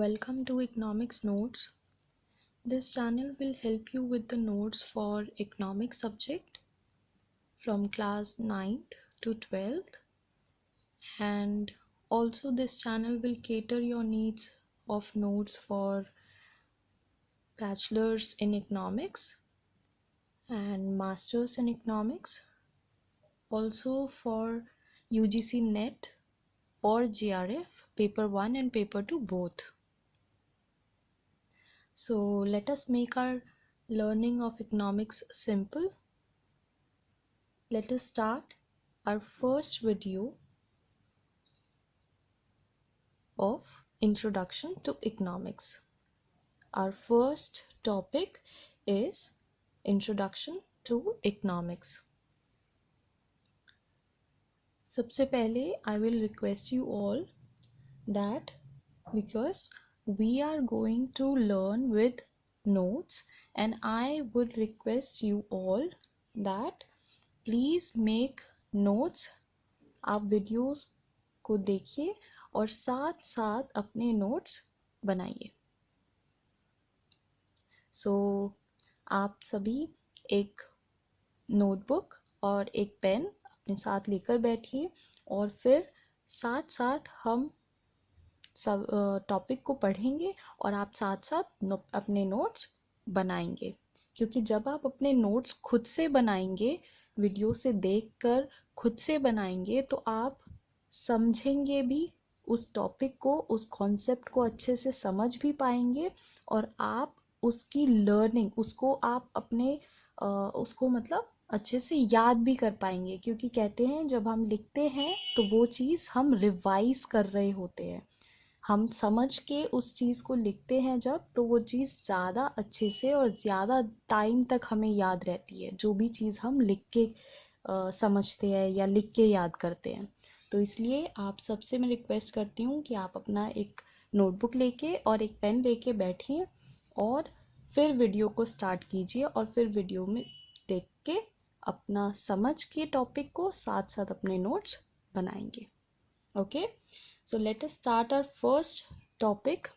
Welcome to Economics Notes. This channel will help you with the notes for economics subject from class 9th to 12th, and also this channel will cater your needs of notes for bachelor's in economics and master's in economics, also for UGC NET or GRF paper 1 and paper 2 both. So let us make our learning of economics simple. Let us start our first video of Introduction to Economics. Our first topic is Introduction to Economics. सबसे पहले I will request you all that because we are going to learn with notes, and I would request you all that please make notes. आप videos को देखिए और साथ साथ अपने notes बनाइए. आप सभी एक नोटबुक और एक पेन अपने साथ लेकर बैठिए और फिर साथ साथ हम सब टॉपिक को पढ़ेंगे और आप साथ साथ अपने नोट्स बनाएंगे. क्योंकि जब आप अपने नोट्स खुद से बनाएंगे, वीडियो से देखकर खुद से बनाएंगे, तो आप समझेंगे भी उस टॉपिक को, उस कॉन्सेप्ट को अच्छे से समझ भी पाएंगे और आप उसकी लर्निंग, उसको आप अपने उसको मतलब अच्छे से याद भी कर पाएंगे. क्योंकि कहते हैं जब हम लिखते हैं तो वो चीज़ हम रिवाइज कर रहे होते हैं. हम समझ के उस चीज़ को लिखते हैं जब, तो वो चीज़ ज़्यादा अच्छे से और ज़्यादा टाइम तक हमें याद रहती है, जो भी चीज़ हम लिख के समझते हैं या लिख के याद करते हैं. तो इसलिए आप सबसे मैं रिक्वेस्ट करती हूँ कि आप अपना एक नोटबुक लेके और एक पेन लेके बैठिए और फिर वीडियो को स्टार्ट कीजिए और फिर वीडियो में देख के अपना समझ के टॉपिक को साथ साथ अपने नोट्स बनाएंगे. Okay, so let us start our first topic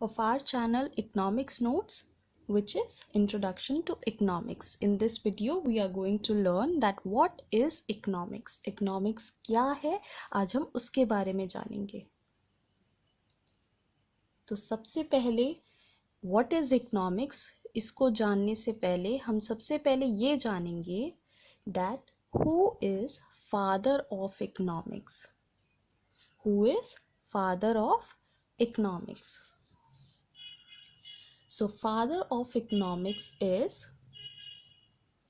of our channel Economics Notes, which is Introduction to Economics. In this video we are going to learn that what is economics. Economics क्या है, आज हम उसके बारे में जानेंगे. तो सबसे पहले what is economics, इसको जानने से पहले हम सबसे पहले ये जानेंगे that who is father of economics. Who is father of economics? So father of economics is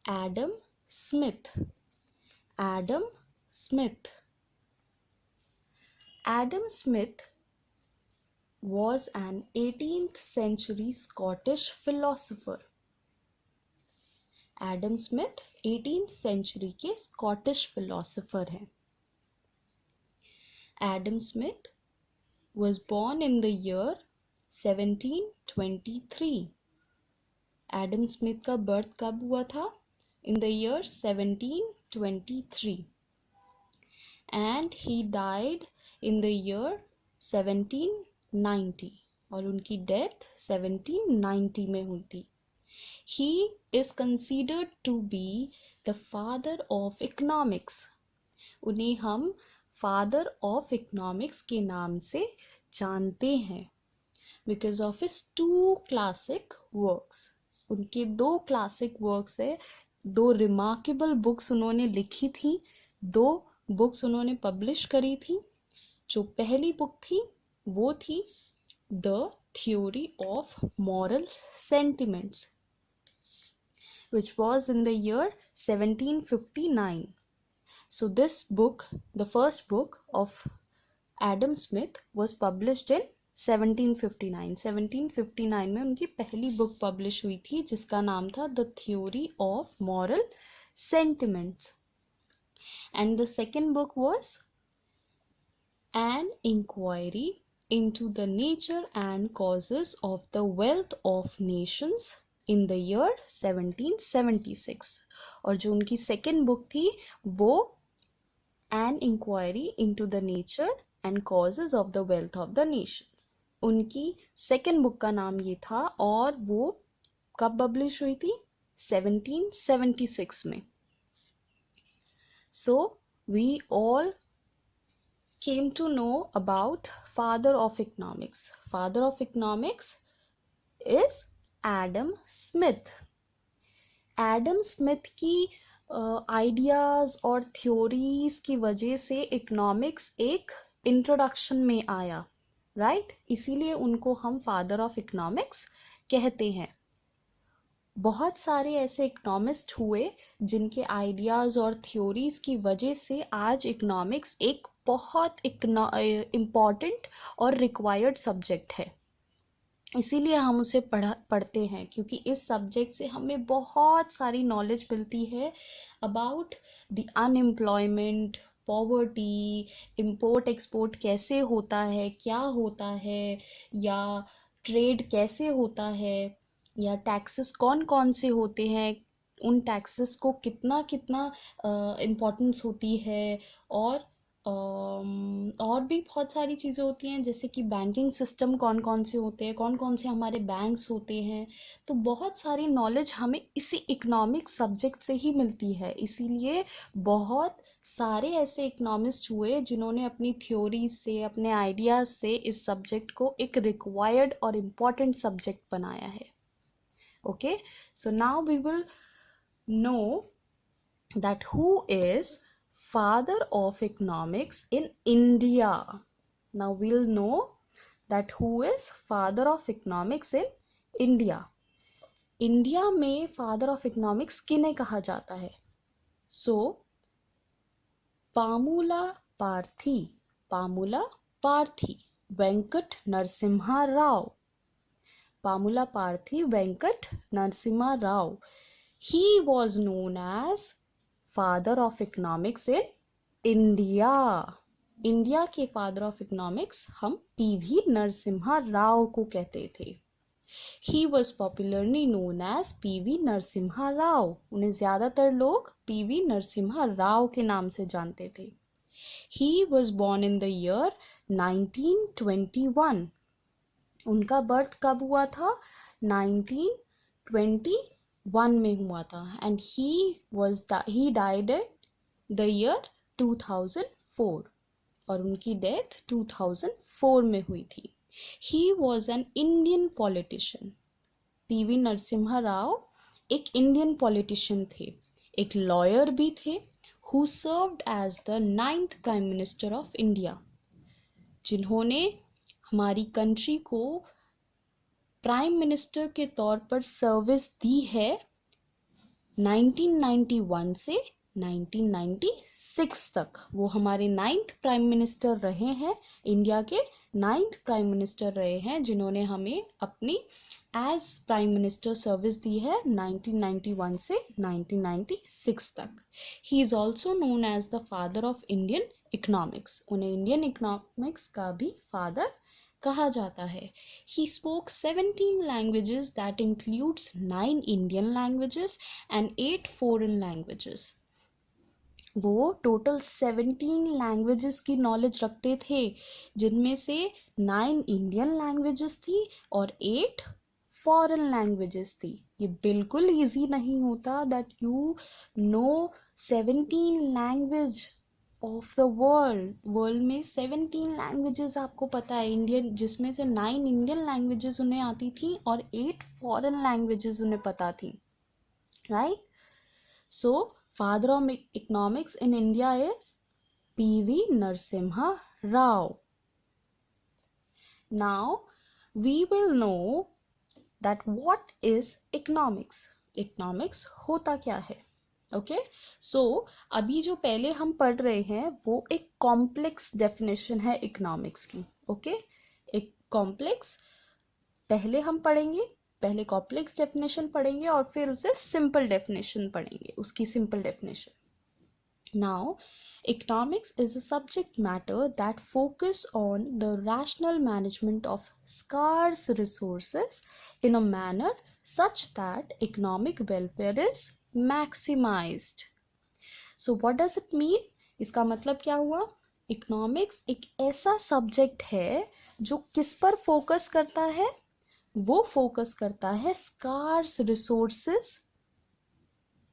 Adam Smith. Adam Smith. Adam Smith was an 18th century Scottish philosopher. Adam Smith 18th century के Scottish philosopher हैं. Adam Smith was born in the year 1723. Adam Smith का birth कब हुआ था? In the year 1723. And he died in the year 1790. और उनकी death 1790 में हुई थी. He is considered to be the father of economics. उन्हें हम फादर ऑफ इकोनॉमिक्स के नाम से जानते हैं because of his 2 classic works. उनके 2 क्लासिक वर्क्स है, 2 रिमार्केबल बुक्स उन्होंने लिखी थी, 2 बुक्स उन्होंने पब्लिश करी थी. जो पहली बुक थी वो थी the theory of moral sentiments, which was in the year 1759. So this book, the first book of Adam Smith, was published in 1759. 1759 में उनकी पहली बुक पब्लिश हुई थी जिसका नाम था The Theory of Moral Sentiments. And the second book was An Inquiry into the Nature and Causes of the Wealth of Nations in the year 1776. और जो उनकी second book थी वो An Inquiry into the Nature and Causes of the Wealth of the Nations. उनकी second book का नाम ये था, और वो कब पब्लिश हुई थी? 1776 में. So we all came to know about father of economics. Father of economics is Adam Smith. Adam Smith की आइडियाज़ और थ्योरीज की वजह से इकोनॉमिक्स एक इंट्रोडक्शन में आया, राइट? इसीलिए उनको हम फादर ऑफ इकोनॉमिक्स कहते हैं. बहुत सारे ऐसे इकोनॉमिस्ट हुए जिनके आइडियाज़ और थ्योरीज की वजह से आज इकोनॉमिक्स एक बहुत इम्पॉर्टेंट और रिक्वायर्ड सब्जेक्ट है. इसीलिए हम उसे पढ़ते हैं, क्योंकि इस सब्जेक्ट से हमें बहुत सारी नॉलेज मिलती है about the unemployment, poverty, import export कैसे होता है, क्या होता है, या ट्रेड कैसे होता है, या टैक्सेस कौन कौन से होते हैं, उन टैक्सेस को कितना कितना इम्पोर्टेंस होती है, और भी बहुत सारी चीज़ें होती हैं, जैसे कि बैंकिंग सिस्टम कौन कौन से होते हैं, कौन कौन से हमारे बैंक्स होते हैं. तो बहुत सारी नॉलेज हमें इसी इकोनॉमिक सब्जेक्ट से ही मिलती है. इसीलिए बहुत सारे ऐसे इकोनॉमिस्ट हुए जिन्होंने अपनी थ्योरीज से, अपने आइडियाज़ से इस सब्जेक्ट को एक रिक्वायर्ड और इम्पॉर्टेंट सब्जेक्ट बनाया है. Okay, so now we will know that who is father of economics in India. Now we'll know that who is father of economics in India. India में father of economics किन्हें कहा जाता है? So Pamula Parthi Venkata Narasimha Rao. Pamula Parthi Venkata Narasimha Rao. He was known as father of economics in India. India के father of economics हम PV Narasimha Rao को कहते थे. He was popularly known as PV Narasimha Rao. उन्हें ज़्यादातर लोग पीवी नरसिम्हा राव के नाम से जानते थे. He was born in the year 1921. उनका बर्थ कब हुआ था? 1921 में हुआ था. And he died at the year 2004, और उनकी डेथ 2004 में हुई थी. He was an Indian politician. PV Narasimha Rao एक इंडियन पॉलिटिशियन थे, एक लॉयर भी थे, who served as the 9th prime minister of India, जिन्होंने हमारी कंट्री को प्राइम मिनिस्टर के तौर पर सर्विस दी है 1991 से 1996 तक. वो हमारे 9th प्राइम मिनिस्टर रहे हैं, इंडिया के 9th प्राइम मिनिस्टर रहे हैं, जिन्होंने हमें अपनी एज प्राइम मिनिस्टर सर्विस दी है 1991 से 1996 तक. He is also known as the father of Indian economics. उन्हें इंडियन इकोनॉमिक्स का भी फादर कहा जाता है. He spoke 17 languages, that includes 9 Indian languages and 8 foreign languages. वो टोटल 17 लैंग्वेजेस की नॉलेज रखते थे, जिनमें से 9 इंडियन लैंग्वेजेस थी और 8 फॉरेन लैंग्वेजेस थी. ये बिल्कुल ईजी नहीं होता that you know 17 language of the world में 17 लैंग्वेजेस आपको पता है इंडियन, जिसमें से 9 इंडियन लैंग्वेजेस उन्हें आती थी और 8 फॉरेन लैंग्वेजेस उन्हें पता थी, right? So father of economics in India is PV Narasimha Rao. Now we will know that what is economics. Economics होता क्या है? ओके, सो अभी जो पहले हम पढ़ रहे हैं वो एक कॉम्प्लेक्स डेफिनेशन है इकोनॉमिक्स की. ओके, एक कॉम्प्लेक्स पहले हम पढ़ेंगे, पहले कॉम्प्लेक्स डेफिनेशन पढ़ेंगे और फिर उसे सिंपल डेफिनेशन पढ़ेंगे, उसकी simple definition. Now economics is a subject matter that focus on the rational management of scarce resources in a manner such that economic welfare is maximized. So what does it mean? इसका मतलब क्या हुआ? Economics एक ऐसा subject है जो किस पर फोकस करता है? वो फोकस करता है स्कार्स रिसोर्सेस।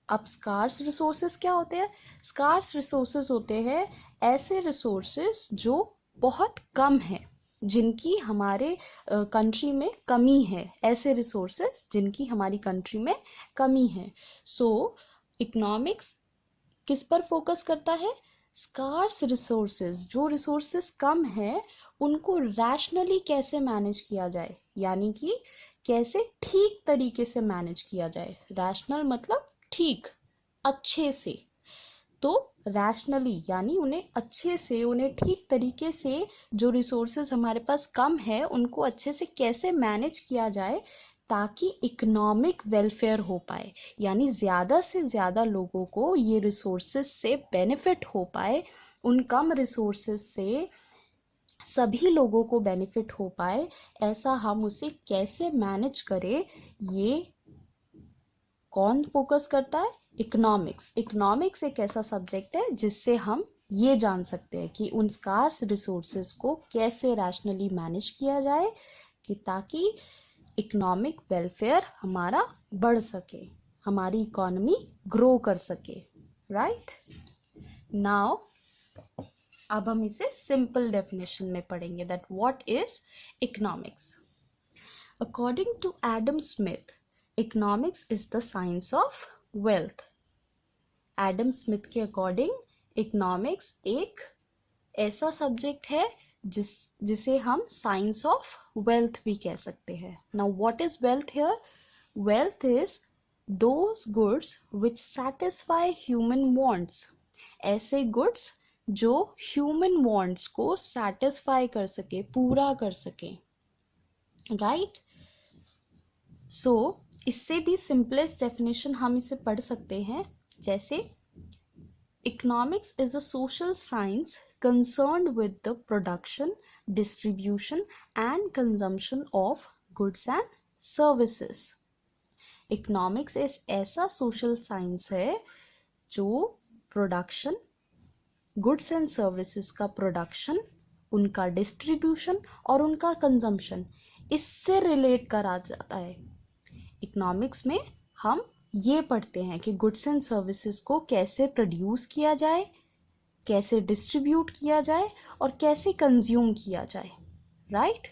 अब स्कार्स रिसोर्सेस क्या होते हैं? स्कार्स रिसोर्सेस होते हैं ऐसे रिसोर्सेस जो बहुत कम है, जिनकी हमारे कंट्री में कमी है, ऐसे रिसोर्सेस जिनकी हमारी कंट्री में कमी है। सो इकोनॉमिक्स किस पर फोकस करता है? स्कार्स रिसोर्सेज, जो रिसोर्सेज कम है उनको रैशनली कैसे मैनेज किया जाए, यानी कि कैसे ठीक तरीके से मैनेज किया जाए। रैशनल मतलब ठीक, अच्छे से। तो रैशनली यानी उन्हें अच्छे से, उन्हें ठीक तरीके से, जो रिसोर्सेज हमारे पास कम है उनको अच्छे से कैसे मैनेज किया जाए ताकि इकोनॉमिक वेलफेयर हो पाए, यानी ज़्यादा से ज़्यादा लोगों को ये रिसोर्सेज से बेनिफिट हो पाए। उन कम रिसोर्सेज से सभी लोगों को बेनिफिट हो पाए, ऐसा हम उसे कैसे मैनेज करें, ये कौन फोकस करता है? इकोनॉमिक्स। इकोनॉमिक्स एक ऐसा सब्जेक्ट है जिससे हम ये जान सकते हैं कि उन स्कार्स रिसोर्सेज को कैसे रैशनली मैनेज किया जाए कि ताकि इकोनॉमिक वेलफेयर हमारा बढ़ सके, हमारी इकोनॉमी ग्रो कर सके। राइट नाउ अब हम इसे सिंपल डेफिनेशन में पढ़ेंगे that what is economics. According to Adam Smith, economics is the science of wealth. Adam Smith के अकॉर्डिंग इकोनॉमिक्स एक ऐसा सब्जेक्ट है जिसे हम साइंस ऑफ वेल्थ भी कह सकते हैं। Now what is wealth here? Wealth is those goods which satisfy human wants. ऐसे गुड्स जो ह्यूमन वांट्स को सैटिस्फाई कर सके, पूरा कर सके। राइट सो इससे भी सिंपलेस्ट डेफिनेशन हम इसे पढ़ सकते हैं जैसे economics is a social science concerned with the production, distribution and consumption of goods and services. Economics एक ऐसा social science है जो production, goods and services का production, उनका distribution और उनका consumption इससे relate करा जाता है। Economics में हम ये पढ़ते हैं कि goods and services को कैसे produce किया जाए, कैसे डिस्ट्रीब्यूट किया जाए और कैसे कंज्यूम किया जाए। राइट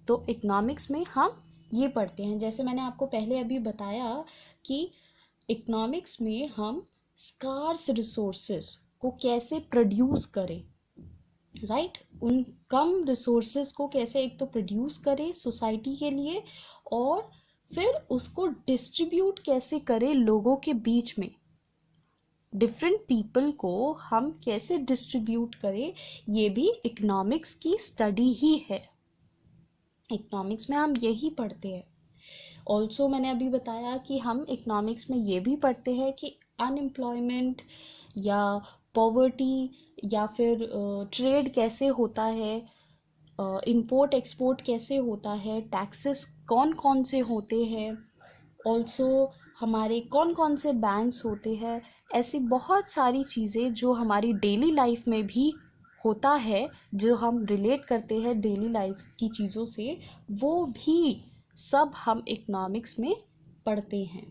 तो इकोनॉमिक्स में हम ये पढ़ते हैं। जैसे मैंने आपको पहले अभी बताया कि इकोनॉमिक्स में हम स्कार्स रिसोर्सेज को कैसे प्रोड्यूस करें। राइट उन कम रिसोर्सेज को कैसे एक तो प्रोड्यूस करें सोसाइटी के लिए, और फिर उसको डिस्ट्रीब्यूट कैसे करें लोगों के बीच में। डिफरेंट पीपल को हम कैसे डिस्ट्रीब्यूट करें, ये भी इकोनॉमिक्स की स्टडी ही है। इकोनॉमिक्स में हम यही पढ़ते हैं। ऑल्सो मैंने अभी बताया कि हम इकोनॉमिक्स में ये भी पढ़ते हैं कि अनएम्प्लॉयमेंट या पॉवर्टी या फिर ट्रेड कैसे होता है, इंपोर्ट एक्सपोर्ट कैसे होता है, टैक्सेस कौन कौन से होते हैं, ऑल्सो हमारे कौन कौन से बैंक्स होते हैं। ऐसी बहुत सारी चीज़ें जो हमारी डेली लाइफ में भी होता है, जो हम रिलेट करते हैं डेली लाइफ की चीज़ों से, वो भी सब हम इकोनॉमिक्स में पढ़ते हैं।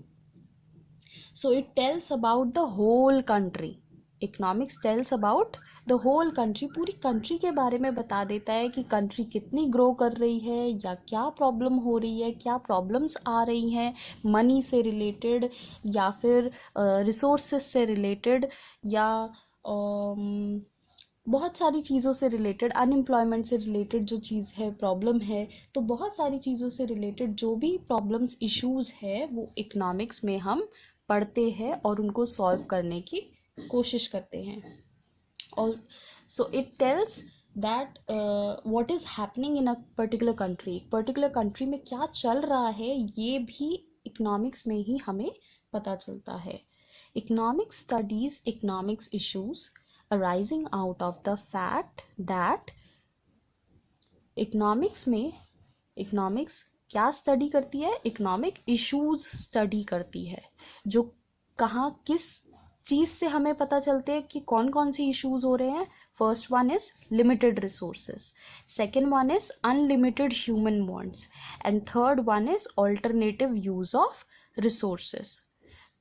So it tells about the whole country. Economics tells about the whole country, पूरी कंट्री के बारे में बता देता है कि कंट्री कितनी ग्रो कर रही है या क्या प्रॉब्लम हो रही है, क्या प्रॉब्लम्स आ रही हैं मनी से रिलेटेड या फिर रिसोर्सेज से रिलेटेड या बहुत सारी चीज़ों से रिलेटेड, अनएम्प्लॉयमेंट से रिलेटेड जो चीज़ है, प्रॉब्लम है, तो बहुत सारी चीज़ों से रिलेटेड जो भी प्रॉब्लम्स इश्यूज़ है वो इकोनॉमिक्स में हम पढ़ते हैं और उनको सॉल्व करने की कोशिश करते हैं। और सो it tales that what is happening in a particular country. Particular country में क्या चल रहा है ये भी इकोनॉमिक्स में ही हमें पता चलता है। Economics studies economics issues arising out of the fact that economics क्या स्टडी करती है? इकोनॉमिक इश्यूज स्टडी करती है जो कहाँ किस चीज़ से हमें पता चलते हैं कि कौन कौन सी इश्यूज हो रहे हैं. First one is limited resources, second one is unlimited human wants, and third one is alternative use of resources.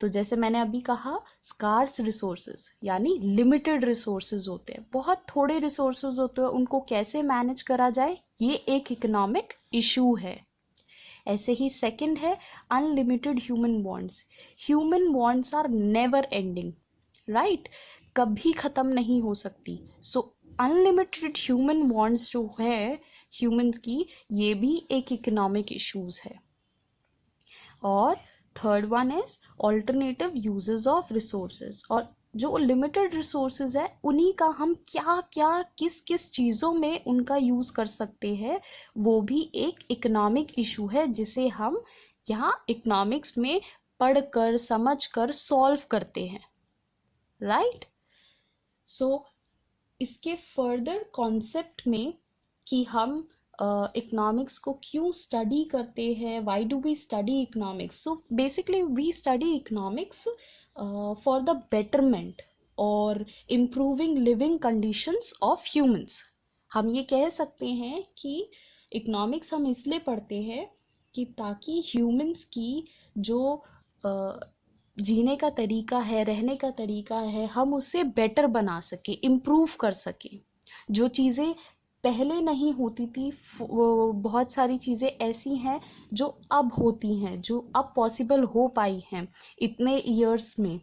तो जैसे मैंने अभी कहा, स्कार्स रिसोर्सेज यानी लिमिटेड रिसोर्सेज होते हैं, बहुत थोड़े रिसोर्सेज होते हैं, उनको कैसे मैनेज करा जाए ये एक इकोनॉमिक इशू है. ऐसे ही सेकंड है unlimited human wants. Human wants are never ending, right, कभी ख़त्म नहीं हो सकती. सो अनलिमिटेड ह्यूमन वांट्स जो है ह्यूमंस की, ये भी एक इकोनॉमिक इश्यूज है. और third one is alternative uses of resources. और जो लिमिटेड रिसोर्सेज है उन्हीं का हम क्या क्या किस किस चीज़ों में उनका यूज़ कर सकते हैं, वो भी एक इकोनॉमिक इशू है जिसे हम यहाँ इकोनॉमिक्स में पढ़कर समझकर सॉल्व करते हैं, राइट. सो इसके फर्दर कॉन्सेप्ट में कि हम इकोनॉमिक्स को क्यों स्टडी करते हैं, why do we study economics. So basically we study economics for the betterment और improving living conditions of humans. हम ये कह सकते हैं कि इकोनॉमिक्स हम इसलिए पढ़ते हैं कि ताकि ह्यूमंस की जो जीने का तरीका है, रहने का तरीका है, हम उसे बेटर बना सके, इम्प्रूव कर सके. जो चीज़ें पहले नहीं होती थी, वो बहुत सारी चीज़ें ऐसी हैं जो अब होती हैं, जो अब पॉसिबल हो पाई हैं इतने ईयर्स में,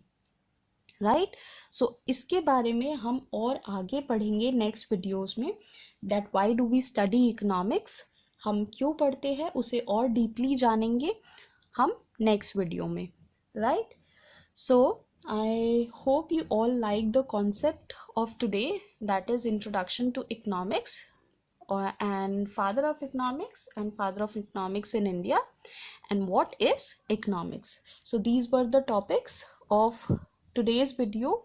राइट. सो इसके बारे में हम और आगे पढ़ेंगे नेक्स्ट वीडियोस में, that why do we study economics. हम क्यों पढ़ते हैं उसे और डीपली जानेंगे हम नेक्स्ट वीडियो में, right. So I hope you all like the concept of today, that is introduction to economics and father of economics in India and what is economics. So these were the topics of today's video,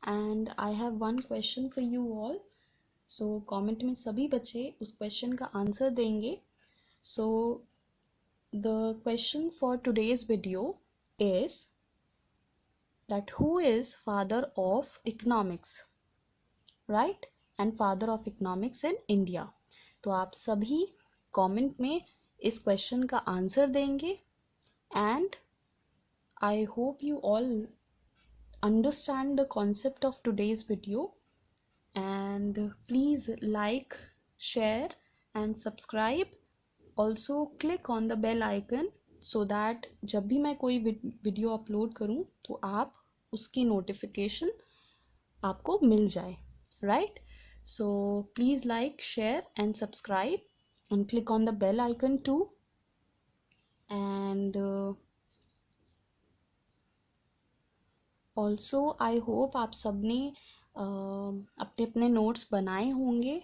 and I have one question for you all. So comment में सभी बच्चे उस question का answer देंगे. So the question for today's video is that who is father of economics, right, and father of economics in India. तो आप सभी comment में इस question का answer देंगे, and I hope you all understand the concept of today's video, and please like, share and subscribe. Also click on the bell icon so that जब भी मैं कोई वीडियो अपलोड करूं तो आप उसकी नोटिफिकेशन आपको मिल जाए, right. So please like, share and subscribe and click on the bell icon too. And also I hope आप सबने अपने अपने नोट्स बनाए होंगे.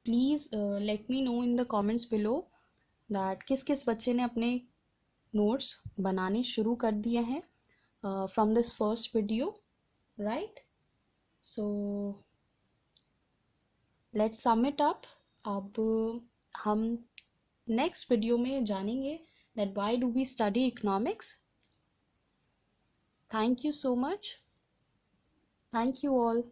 Please let me know in the comments below that किस किस बच्चे ने अपने नोट्स बनाने शुरू कर दिए हैं from this first video, right. So let's sum it up. अब हम नेक्स्ट वीडियो में जानेंगे that why do we study economics. Thank you so much. Thank you all.